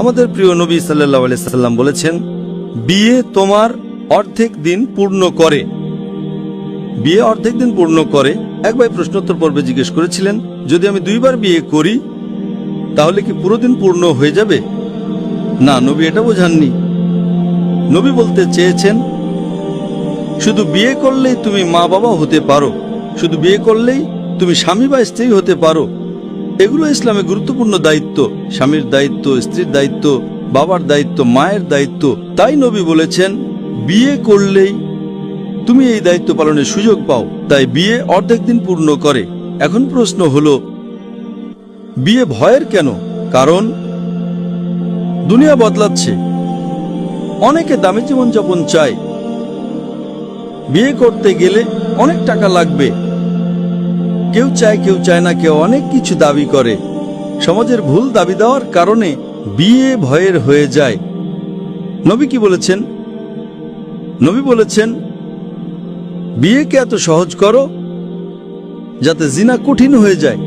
আমাদের প্রিয় নবী সাল্লাল্লাহু আলাইহি সাল্লাম বলেছেন, বিয়ে তোমার অর্ধেক দিন পূর্ণ করে। বিয়ে অর্ধেক দিন পূর্ণ করে। এক ভাই প্রশ্নোত্তর পর্বে জিজ্ঞেস করেছিলেন, যদি আমি 2 বার বিয়ে করি তাহলে কি পুরো দিন পূর্ণ হয়ে যাবে? না, নবী এটা বোঝাননি। নবী বলতে চেয়েছেন, শুধু বিয়ে করলেই তুমি মা বাবা হতে পারো, শুধু বিয়ে করলেই তুমি স্বামী বা স্ত্রী হতে পারো। এগুলো ইসলামে গুরুত্বপূর্ণ দায়িত্ব, স্বামীর দায়িত্ব, স্ত্রীর দায়িত্ব, বাবার দায়িত্ব, মায়ের দায়িত্ব। তাই নবী বলেছেন, বিয়ে করলেই তুমি এই দায়িত্ব পালনের সুযোগ পাও। তাই বিয়ে অর্ধেক দিন পূর্ণ করে। এখন প্রশ্ন হলো, বিয়ে ভয়ের কেন? কারণ দুনিয়া বদলাচ্ছে, অনেকে দামি জীবনযাপন চায়। বিয়ে করতে গেলে অনেক টাকা লাগবে। কেউ চায়, কেউ চায় না, কেউ অনেক কিছু দাবি করে। সমাজের ভুল দাবি দেওয়ার কারণে বিয়ে ভয়ের হয়ে যায়। নবী কি বলেছেন? নবী বলেছেন, বিয়েকে এত সহজ করো যাতে জিনা কঠিন হয়ে যায়।